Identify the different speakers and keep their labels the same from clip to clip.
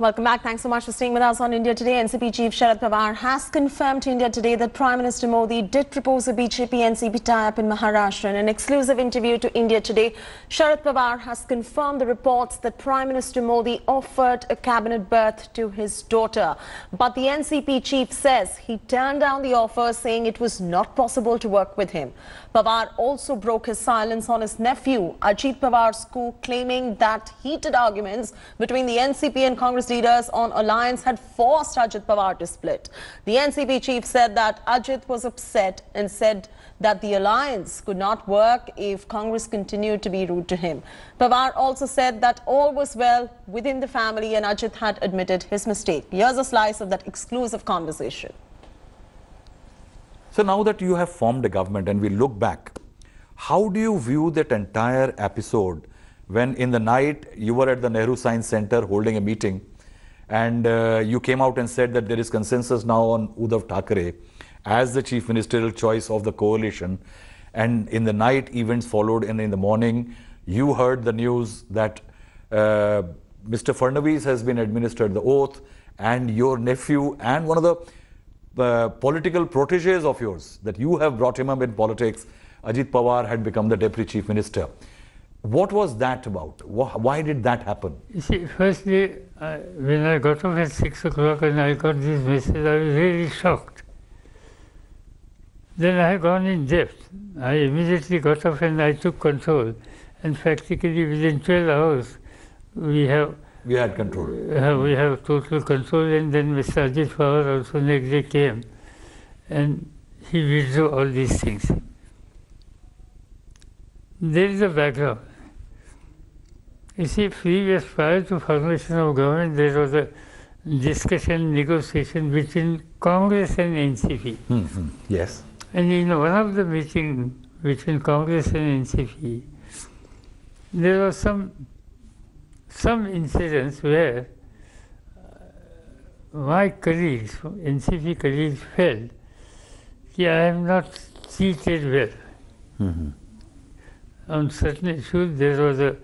Speaker 1: Welcome back. Thanks so much for staying with us on India Today. NCP Chief Sharad Pawar has confirmed to India Today that Prime Minister Modi did propose a BJP-NCP tie-up in Maharashtra. In an exclusive interview to India Today, Sharad Pawar has confirmed the reports that Prime Minister Modi offered a cabinet berth to his daughter. But the NCP chief says he turned down the offer, saying it was not possible to work with him. Pawar also broke his silence on his nephew, Ajit Pawar's coup, claiming that heated arguments between the NCP and Congress leaders on alliance had forced Ajit Pawar to split. The NCP chief said that Ajit was upset and said that the alliance could not work if Congress continued to be rude to him. Pawar also said that all was well within the family and Ajit had admitted his mistake. Here's a slice of that exclusive conversation.
Speaker 2: So now that you have formed a government and we look back, how do you view that entire episode when in the night you were at the Nehru Science Center holding a meeting and you came out and said that there is consensus now on Uddhav Thackeray as the chief ministerial choice of the coalition, and in the night events followed, and in the morning you heard the news that Mr. Fadnavis has been administered the oath, and your nephew and one of the political proteges of yours, that you have brought him up in politics, Ajit Pawar, had become the deputy chief minister. What was that about? Why did that happen?
Speaker 3: You see, firstly, when I got off at 6 o'clock and I got this message, I was really shocked. Then I had gone in depth. I immediately got off and I took control. And practically within 12 hours, we had control. We have total control. And then Mr. Ajit Pawar also next day came and he withdrew all these things. There is a background. You see, prior to formation of government, there was a discussion, negotiation between Congress and NCP.
Speaker 2: Yes.
Speaker 3: And in one of the meetings between Congress and NCP, there was some incidents where my colleagues, NCP colleagues, felt that I am not treated well. On certain issues,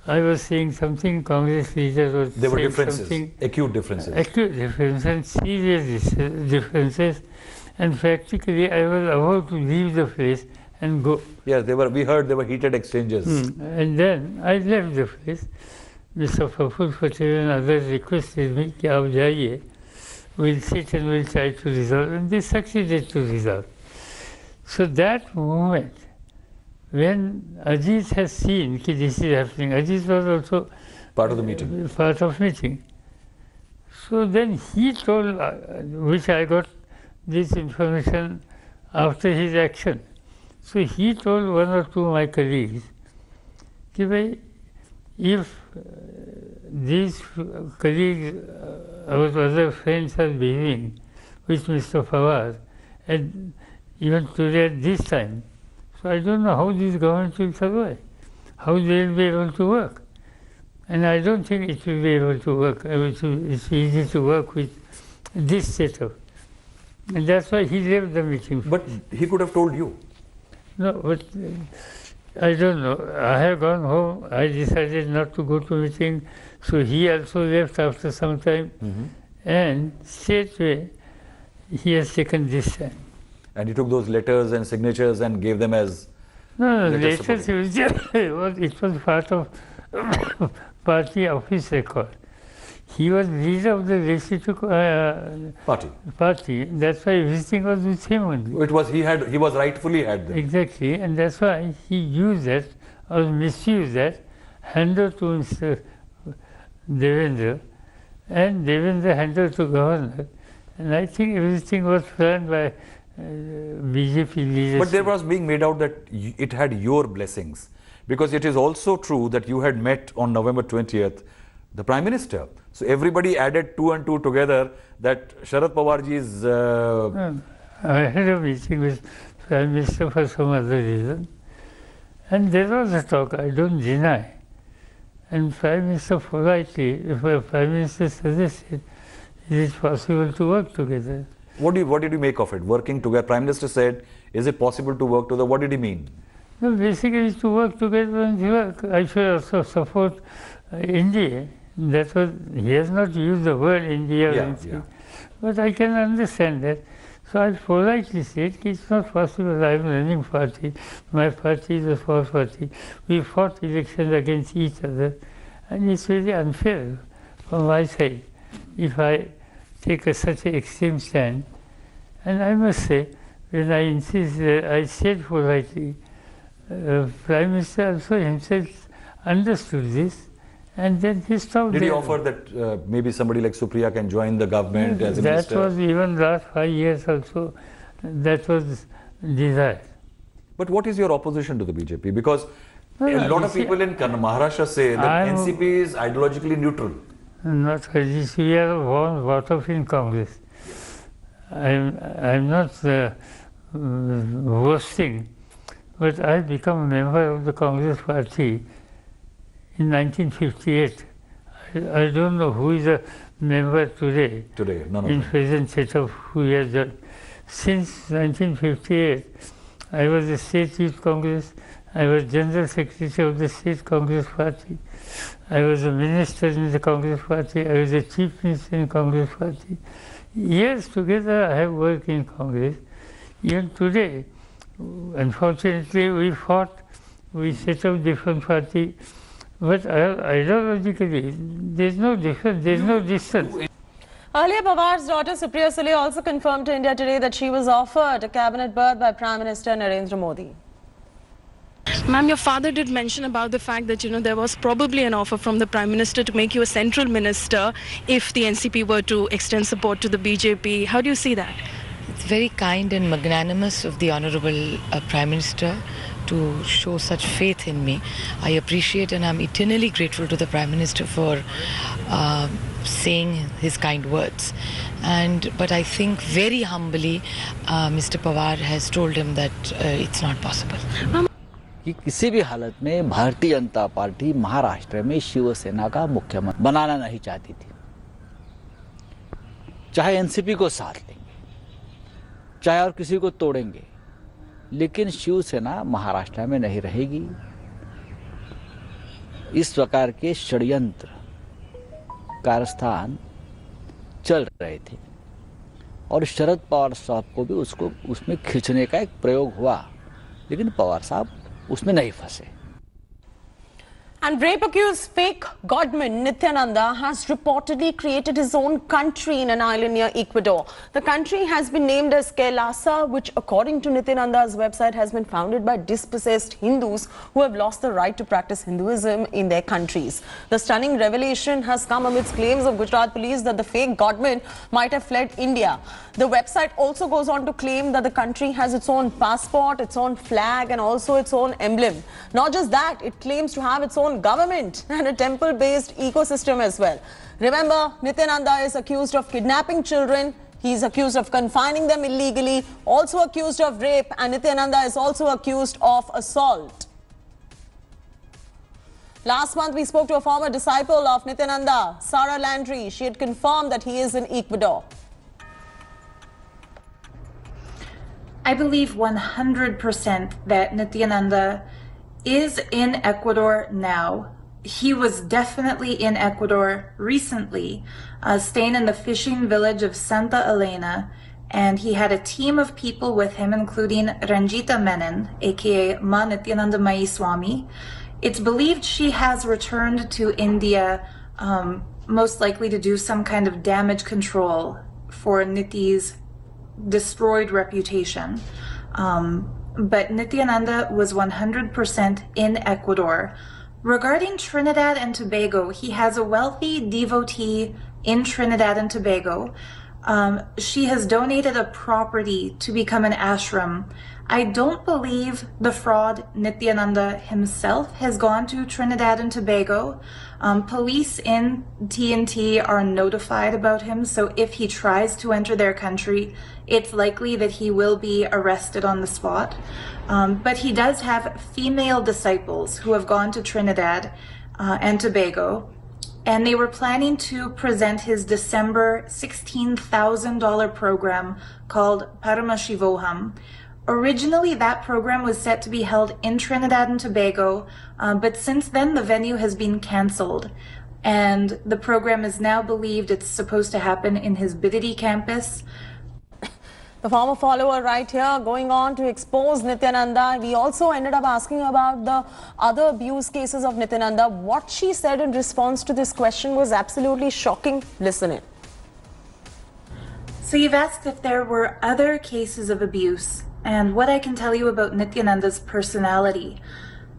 Speaker 3: I was saying something, Congress leaders were
Speaker 2: there were
Speaker 3: saying
Speaker 2: differences,
Speaker 3: something.
Speaker 2: acute differences.
Speaker 3: Acute differences and serious differences. And practically I was about to leave the place and go.
Speaker 2: Yeah, we heard there were heated exchanges.
Speaker 3: And then I left the place. Mr. Praful Patel and others requested me that aap jaiye. We'll sit and we'll try to resolve. And they succeeded to resolve. So that moment, when Ajit has seen that this is happening, Ajit was also
Speaker 2: Part of the meeting.
Speaker 3: Part of meeting. So then he told, which I got this information after his action. So he told one or two of my colleagues, that if these colleagues, our other friends are behaving with Mr. Pawar, and even today at this time, so I don't know how this government will survive, how they will be able to work. And I don't think it will be able to work. It's easy to work with this setup. And that's why he left the meeting.
Speaker 2: But he could have told you.
Speaker 3: No, but I don't know. I have gone home. I decided not to go to meeting. So he also left after some time. And straightway, he has taken this stand.
Speaker 2: And he took those letters and signatures and gave them as...
Speaker 3: No, letters, it was part of party office record. He was leader of the legislative party. That's why everything was with him only.
Speaker 2: It was, he was rightfully had them.
Speaker 3: Exactly, and that's why he used that or misused that, handed to Mr. Devendra, and Devendra handed to governor. And I think everything was planned by BJP leadership.
Speaker 2: But there was being made out that it had your blessings. Because it is also true that you had met on November 20th the Prime Minister. So everybody added 2 and 2 together that Sharad Pawarji's...
Speaker 3: I had a meeting with Prime Minister for some other reason. And there was a talk, I don't deny. And Prime Minister politely, if a Prime Minister suggested, is it possible to work together?
Speaker 2: What did you make of it? Working together? Prime Minister said, is it possible to work together? What did he mean?
Speaker 3: No, basically to work together and work. I should also support India. That was, he has not used the word India,
Speaker 2: Yeah, yeah.
Speaker 3: but I can understand that. So I politely said, it's not possible, I am running party, my party is a small party. We fought elections against each other, and it's very unfair from my side if I take such an extreme stand. And I must say, when I insist, I said politely, Prime Minister also himself understood this, and then he stopped.
Speaker 2: Did he offer that maybe somebody like Supriya can join the government as a minister?
Speaker 3: That was even last 5 years also, that was desired.
Speaker 2: But what is your opposition to the BJP? Because a lot of people in Maharashtra say that NCP is ideologically neutral.
Speaker 3: Not really. We are brought up in Congress. I'm not boasting, but I became a member of the Congress party in 1958. I don't know who is a member today.
Speaker 2: Today, none of
Speaker 3: in
Speaker 2: them.
Speaker 3: present setup who has done. Since 1958, I was the State Youth Congress. I was General Secretary of the State Congress Party. I was a minister in the Congress Party. I was a Chief Minister in Congress Party. Years together I have worked in Congress. Even today, unfortunately, we fought, we set up different party, but ideologically, there's no difference, there's no distance.
Speaker 1: Earlier, Pawar's daughter Supriya Sule also confirmed to India Today that she was offered a cabinet berth by Prime Minister Narendra Modi.
Speaker 4: Ma'am, your father did mention about the fact that, there was probably an offer from the Prime Minister to make you a central minister if the NCP were to extend support to the BJP. How do you see that?
Speaker 5: It's very kind and magnanimous of the Honorable Prime Minister to show such faith in me. I appreciate and I'm eternally grateful to the Prime Minister for saying his kind words. But I think very humbly, Mr. Pawar has told him that it's not possible.
Speaker 6: कि किसी भी हालत में Bharatiya Janata party Maharashtra में शिवसेना का मुख्यमंत्री बनाना नहीं चाहती थी। चाहे एनसीपी को साथ लेंगे, चाहे और किसी को तोड़ेंगे, लेकिन शिवसेना महाराष्ट्र में नहीं रहेगी। इस प्रकार के षड्यंत्र कारस्थान चल रहे थे और शरद पवार साहब को भी उसमें खींचने का एक प्रयोग हुआ, लेकिन पवार साहब उसमें नहीं फंसे।
Speaker 1: And rape-accused fake godman Nityananda has reportedly created his own country in an island near Ecuador. The country has been named as Kailasa, which according to Nityananda's website has been founded by dispossessed Hindus who have lost the right to practice Hinduism in their countries. The stunning revelation has come amidst claims of Gujarat police that the fake godman might have fled India. The website also goes on to claim that the country has its own passport, its own flag and also its own emblem. Not just that, it claims to have its own government and a temple-based ecosystem as well. Remember, Nityananda is accused of kidnapping children. He is accused of confining them illegally, also accused of rape, and Nityananda is also accused of assault. Last month, we spoke to a former disciple of Nityananda, Sarah Landry. She had confirmed that he is in Ecuador.
Speaker 7: I believe 100% that Nityananda is in Ecuador now. He was definitely in Ecuador recently, staying in the fishing village of Santa Elena, and he had a team of people with him, including Ranjita Menon, aka Ma Nityananda Mai Swami. It's believed she has returned to India, most likely to do some kind of damage control for Niti's destroyed reputation. But Nityananda was 100% in Ecuador. Regarding Trinidad and Tobago, he has a wealthy devotee in Trinidad and Tobago. She has donated a property to become an ashram. I don't believe the fraud Nityananda himself has gone to Trinidad and Tobago. Police in TNT are notified about him, so if he tries to enter their country, it's likely that he will be arrested on the spot. But he does have female disciples who have gone to Trinidad and Tobago, and they were planning to present his December $16,000 program called Paramashivoham. Originally, that program was set to be held in Trinidad and Tobago, but since then the venue has been cancelled. And the program is now believed it's supposed to happen in his Bidadi campus.
Speaker 1: The former follower right here going on to expose Nityananda. We also ended up asking about the other abuse cases of Nityananda. What she said in response to this question was absolutely shocking. Listen in.
Speaker 7: So you've asked if there were other cases of abuse and what I can tell you about Nityananda's personality.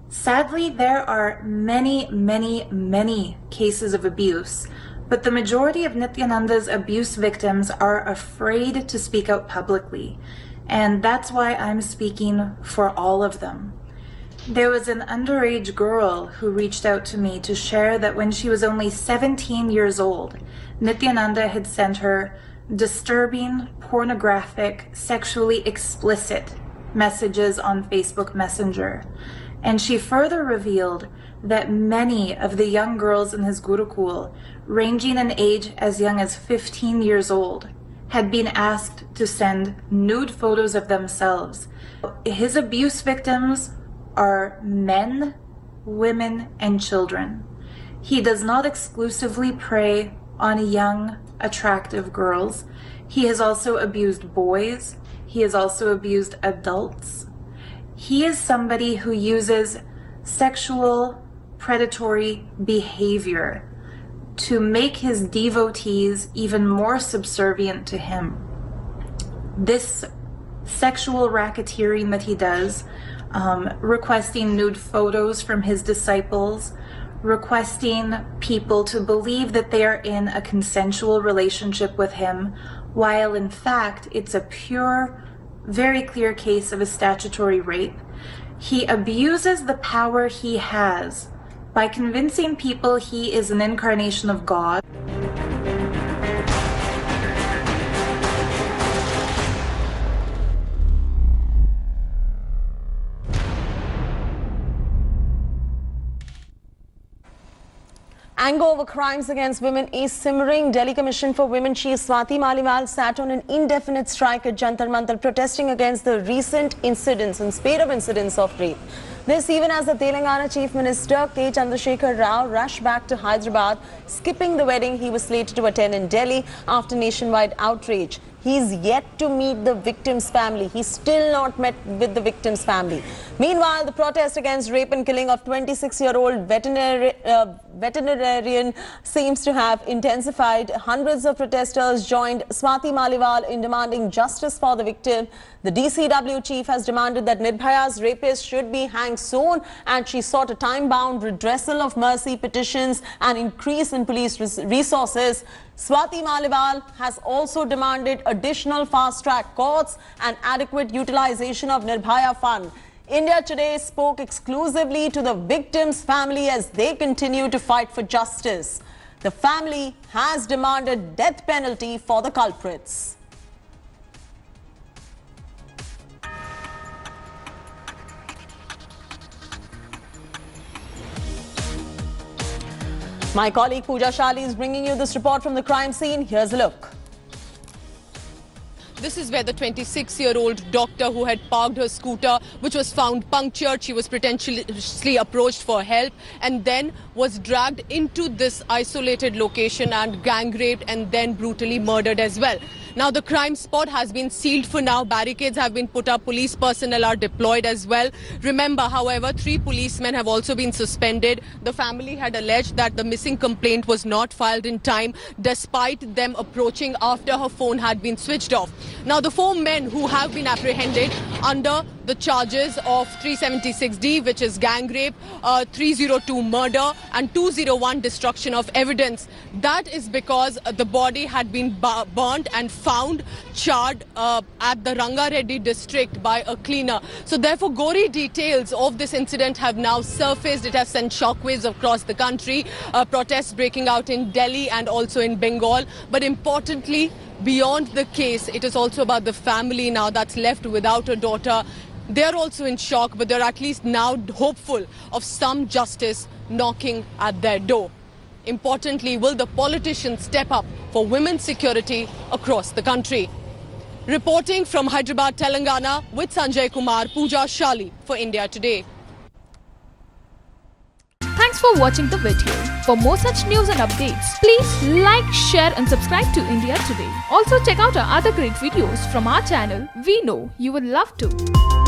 Speaker 7: Sadly, there are many, many, many cases of abuse, but the majority of Nityananda's abuse victims are afraid to speak out publicly, and that's why I'm speaking for all of them. There was an underage girl who reached out to me to share that when she was only 17 years old, Nityananda had sent her disturbing, pornographic, sexually explicit messages on Facebook Messenger. And she further revealed that many of the young girls in his Gurukul, ranging in age as young as 15 years old, had been asked to send nude photos of themselves. His abuse victims are men, women, and children. He does not exclusively prey on young, attractive girls. He has also abused boys. He has also abused adults. He is somebody who uses sexual predatory behavior to make his devotees even more subservient to him. This sexual racketeering that he does, requesting nude photos from his disciples, requesting people to believe that they are in a consensual relationship with him, while in fact it's a pure, very clear case of a statutory rape. He abuses the power he has by convincing people he is an incarnation of God.
Speaker 1: Anger over crimes against women is simmering. Delhi Commission for Women Chief Swati Maliwal sat on an indefinite strike at Jantar Mantar protesting against the recent incidents and spate of incidents of rape. This even as the Telangana Chief Minister K. Chandrasekhar Rao rushed back to Hyderabad, skipping the wedding he was slated to attend in Delhi after nationwide outrage. He's yet to meet the victim's family. He's still not met with the victim's family. Meanwhile, the protest against rape and killing of 26-year-old veterinarian seems to have intensified. Hundreds of protesters joined Swati Maliwal in demanding justice for the victim. The DCW chief has demanded that Nirbhaya's rapist should be hanged soon, and she sought a time-bound redressal of mercy petitions and increase in police resources. Swati Maliwal has also demanded additional fast-track courts and adequate utilization of Nirbhaya Fund. India Today spoke exclusively to the victim's family as they continue to fight for justice. The family has demanded death penalty for the culprits. My colleague Pooja Shali is bringing you this report from the crime scene. Here's a look.
Speaker 8: This is where the 26-year-old doctor who had parked her scooter, which was found punctured, she was pretentiously approached for help and then was dragged into this isolated location and gang raped and then brutally murdered as well. Now the crime spot has been sealed for now. Barricades have been put up. Police personnel are deployed as well. Remember, however, 3 policemen have also been suspended. The family had alleged that the missing complaint was not filed in time, despite them approaching after her phone had been switched off. Now the 4 men who have been apprehended under the charges of 376D, which is gang rape, 302 murder and 201 destruction of evidence. That is because the body had been burnt and found charred at the Rangareddy district by a cleaner. So therefore, gory details of this incident have now surfaced. It has sent shockwaves across the country, protests breaking out in Delhi and also in Bengal. But importantly, beyond the case, it is also about the family now that's left without a daughter. They're also in shock, but they're at least now hopeful of some justice knocking at their door. Importantly, will the politicians step up for women's security across the country? Reporting from Hyderabad, Telangana with Sanjay Kumar, Pooja Shali for India Today.
Speaker 9: Thanks Thanks for watching the video. For more such news and updates, please like, share and subscribe to India Today. Also check out our other great videos from our channel. We know you will love to.